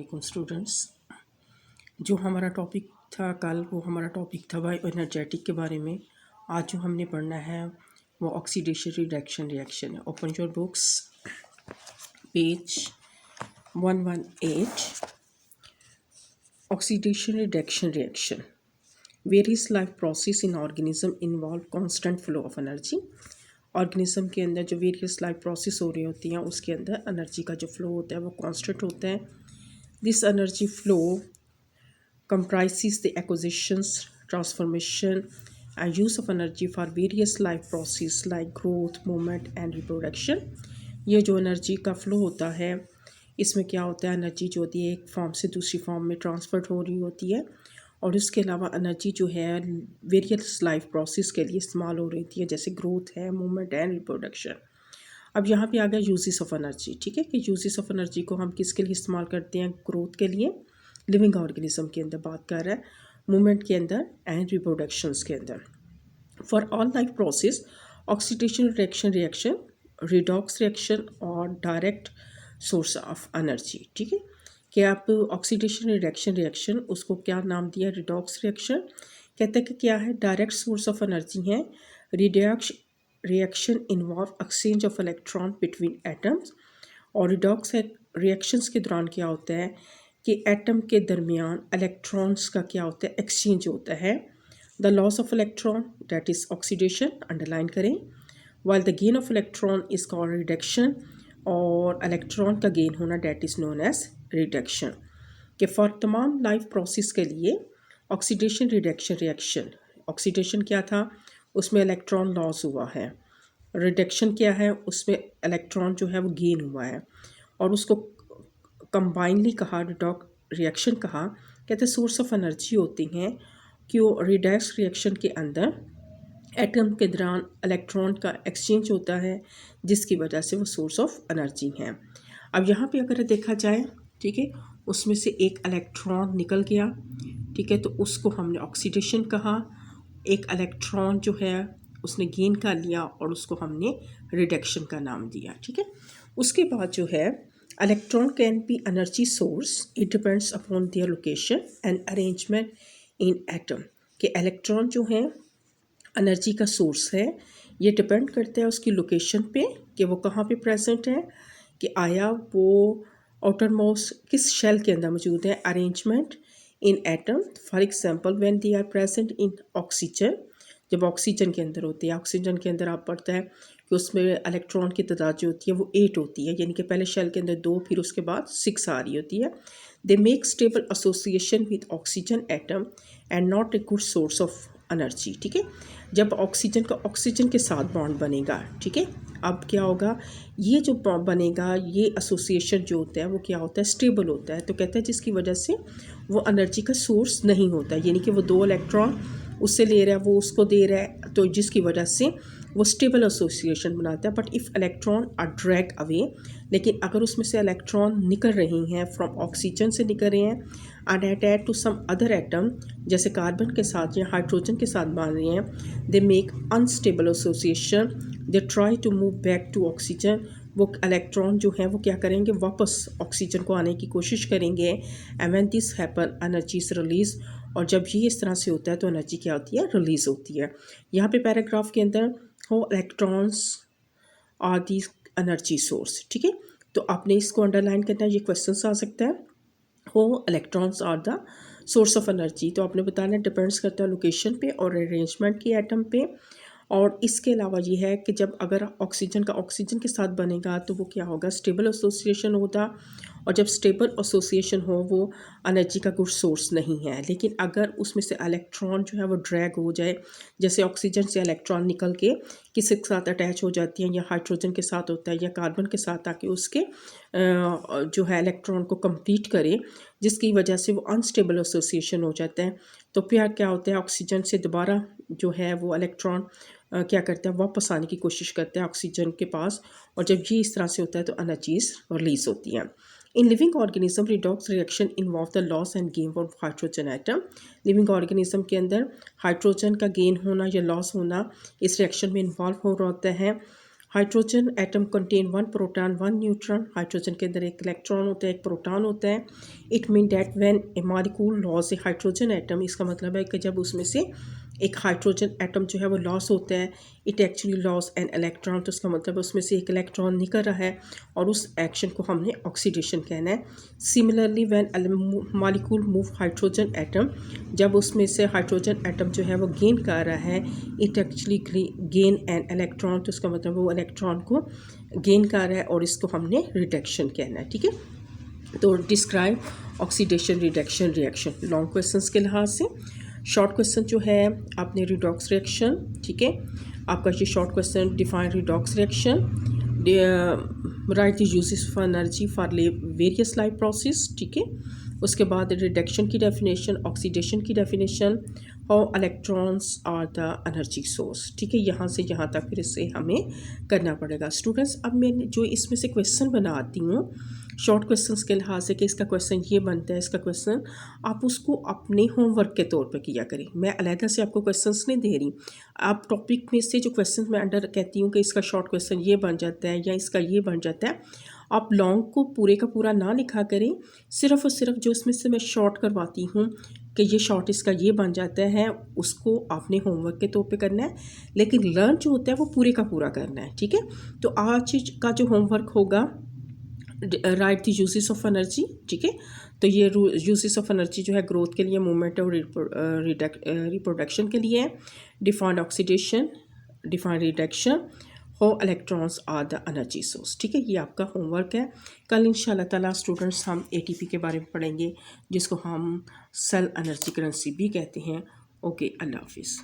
वालेकुम स्टूडेंट्स। जो हमारा टॉपिक था कल, वो हमारा टॉपिक था बायो एनर्जेटिक के बारे में। आज जो हमने पढ़ना है वो ऑक्सीडेशन रिएक्शन है। Open your books, page 118। Oxidation reaction various life process in organism involve constant flow of energy. Organism के अंदर जो वेरियस लाइफ प्रोसेस हो रही होती हैं उसके अंदर एनर्जी का जो फ्लो होता है वो कांस्टेंट होता है। This energy flow comprises the acquisitions, transformation, and use of energy for various life processes like growth, movement, and reproduction। ये जो एनर्जी का फ्लो होता है इसमें क्या होता है, एनर्जी जो होती है एक फॉर्म से दूसरी फॉर्म में ट्रांसफ़र हो रही होती है, और इसके अलावा एनर्जी जो है वेरियस लाइफ प्रोसेस के लिए इस्तेमाल हो रही है, जैसे ग्रोथ है, मूवमेंट एंड रिप्रोडक्शन। अब यहाँ पे आ गया यूजेस ऑफ एनर्जी। ठीक है कि यूजेस ऑफ एनर्जी को हम किसके लिए इस्तेमाल करते हैं? ग्रोथ के लिए, लिविंग ऑर्गेनिज्म के अंदर बात कर रहा है, मूवमेंट के अंदर एंड रिप्रोडक्शंस के अंदर। For all life process oxidation reaction, redox reaction और डायरेक्ट सोर्स ऑफ एनर्जी। ठीक है कि आप ऑक्सीडेशन रिएक्शन उसको क्या नाम दिया? Redox reaction. कहते हैं कि क्या है? डायरेक्ट सोर्स ऑफ एनर्जी है। Redox reaction involve exchange of electron between atoms, और रिडॉक्स रिएक्शंस के दौरान क्या होता है कि एटम के दरमियान इलेक्ट्रॉन्स का क्या होता है? एक्सचेंज होता है। The loss of electron that is oxidation, underline करें। While the gain of electron is called reduction, और इलेक्ट्रॉन का गेन होना that is known as reduction. कि फॉर तमाम लाइफ प्रोसेस के लिए ऑक्सीडेशन रिएक्शन, ऑक्सीडेशन क्या था? उसमें इलेक्ट्रॉन लॉस हुआ है। रिडक्शन क्या है? उसमें इलेक्ट्रॉन जो है वो गेन हुआ है, और उसको कंबाइनली कहा, रिएक्शन कहा। कहते सोर्स ऑफ एनर्जी होती हैं कि वो रिडक्स रिएक्शन के अंदर एटम के दौरान इलेक्ट्रॉन का एक्सचेंज होता है, जिसकी वजह से वो सोर्स ऑफ एनर्जी हैं। अब यहाँ पे अगर देखा जाए, ठीक है, उसमें से एक इलेक्ट्रॉन निकल गया, ठीक है, तो उसको हमने ऑक्सीडेशन कहा। एक इलेक्ट्रॉन जो है उसने गेन कर लिया और उसको हमने रिडक्शन का नाम दिया। ठीक है, उसके बाद जो है electron can be energy source, it depends upon their location and arrangement in atom. कि इलेक्ट्रॉन जो है एनर्जी का सोर्स है, ये डिपेंड करता है उसकी लोकेशन पे कि वो कहाँ पे प्रेजेंट है, कि आया वो आउटर मोस्ट किस शेल के अंदर मौजूद है। Arrangement in atom, for example when they are present in oxygen, जब ऑक्सीजन के अंदर होती है, ऑक्सीजन के अंदर आप पढ़ता है कि उसमें इलेक्ट्रॉन की तादाद जो होती है वो 8 होती है, यानी कि पहले शेल के अंदर 2, फिर उसके बाद 6 आ रही होती है। They make stable association with oxygen atom and not a good source of energy. ठीक है, जब ऑक्सीजन का ऑक्सीजन के साथ बॉन्ड बनेगा, ठीक है, अब क्या होगा? ये जो बॉन्ड बनेगा, ये एसोसिएशन जो होता है वो क्या होता है? स्टेबल होता है। तो कहते हैं जिसकी वजह से वो एनर्जी का सोर्स नहीं होता, यानी कि वो 2 इलेक्ट्रॉन उससे ले रहा है, वो उसको दे रहा है, तो जिसकी वजह से वो स्टेबल एसोसिएशन बनाता है। But if electron are drag away, लेकिन अगर उसमें से इलेक्ट्रॉन निकल रहे हैं, फ्रॉम ऑक्सीजन से निकल रहे हैं and attach to some other atom, जैसे कार्बन के साथ या हाइड्रोजन के साथ बन रहे हैं, they make unstable association, they try to move back to oxygen. वो इलेक्ट्रॉन जो है वो क्या करेंगे? वापस ऑक्सीजन को आने की कोशिश करेंगे। And when this happen energy is release, और जब ये इस तरह से होता है तो एनर्जी क्या होती है? रिलीज होती है। यहाँ पे पैराग्राफ के अंदर how electrons are the energy source. ठीक है, तो आपने इसको अंडरलाइन करना है, ये क्वेश्चन आ सकता है। How electrons are the source of energy, तो आपने बताना डिपेंड्स करता है लोकेशन पे और अरेंजमेंट की एटम पे। और इसके अलावा ये है कि जब अगर ऑक्सीजन का ऑक्सीजन के साथ बनेगा तो वो क्या होगा? स्टेबल एसोसिएशन होता, और जब स्टेबल एसोसिएशन हो वो एनर्जी का कुछ सोर्स नहीं है। लेकिन अगर उसमें से इलेक्ट्रॉन जो है वो ड्रैग हो जाए, जैसे ऑक्सीजन से इलेक्ट्रॉन निकल के किसी के साथ अटैच हो जाती हैं, या हाइड्रोजन के साथ होता है या कार्बन के साथ, ताकि उसके जो है इलेक्ट्रॉन को कंप्लीट करे, जिसकी वजह से वो अनस्टेबल एसोसिएशन हो जाता है। तो फिर क्या होता है? ऑक्सीजन से दोबारा जो है वो इलेक्ट्रॉन क्या करता है? वापस आने की कोशिश करता है ऑक्सीजन के पास, और जब ये इस तरह से होता है तो एनर्जीज रिलीज होती हैं। In living organism redox reaction involve the loss and gain of hydrogen atom. Living organism के अंदर हाइड्रोजन का गेन होना या लॉस होना इस रिएक्शन में इन्वॉल्व हो रहा होता है। Hydrogen atom contain 1 proton 1 neutron. Hydrogen के अंदर एक इलेक्ट्रॉन होता है, एक प्रोटॉन होता है। It mean that when A molecule loss A hydrogen atom, इसका मतलब है कि जब उसमें से एक हाइड्रोजन एटम जो है वो लॉस होता है, it actually loss an electron, तो उसका मतलब उसमें से एक इलेक्ट्रॉन निकल रहा है और उस एक्शन को हमने ऑक्सीडेशन कहना है। Similarly when molecule move hydrogen atom, जब उसमें से हाइड्रोजन एटम जो है वो गेन कर रहा है, it actually gain an electron, तो उसका मतलब वो इलेक्ट्रॉन को गेन कर रहा है और इसको हमने रिडक्शन कहना है। ठीक है, तो describe oxidation reduction reaction long questions के लिहाज से। शॉर्ट क्वेश्चन जो है आपने रिडॉक्स रिएक्शन, ठीक है, आपका ये short question define redox reaction, write the uses of energy for various life process, ठीक है। उसके बाद रिडक्शन की डेफिनेशन, ऑक्सीडेशन की definition, how electrons are the energy source, ठीक है। यहाँ से यहाँ तक फिर इसे हमें करना पड़ेगा। स्टूडेंट्स, अब मैं जो इसमें से क्वेश्चन बनाती हूँ शॉर्ट क्वेश्चंस के लिहाज से कि इसका क्वेश्चन ये बनता है, इसका क्वेश्चन, आप उसको अपने होमवर्क के तौर पे किया करें। मैं अलहदा से आपको क्वेश्चंस नहीं दे रही, आप टॉपिक में से जो क्वेश्चन मैं अंडर कहती हूँ कि इसका शॉर्ट क्वेश्चन ये बन जाता है या इसका ये बन जाता है, आप लॉन्ग को पूरे का पूरा ना लिखा करें, सिर्फ और सिर्फ जो इसमें से मैं शॉर्ट करवाती हूँ कि ये शॉर्ट इसका ये बन जाता है, उसको आपने होमवर्क के तौर पे करना है, लेकिन लर्न जो होता है वो पूरे का पूरा करना है। ठीक है, तो आज का जो होमवर्क होगा, right the uses of energy, ठीक है। तो ये यूजेस ऑफ एनर्जी जो है ग्रोथ के लिए, मूवमेंट और रिप्रोडक्शन के लिए, defined oxidation, defined reduction, how electrons are the energy source, ठीक है। ये आपका होमवर्क है। कल इंशाल्लाह ताला स्टूडेंट्स हम एटीपी के बारे में पढ़ेंगे, जिसको हम सेल एनर्जी करेंसी भी कहते हैं। ओके, अल्लाह हाफिज़।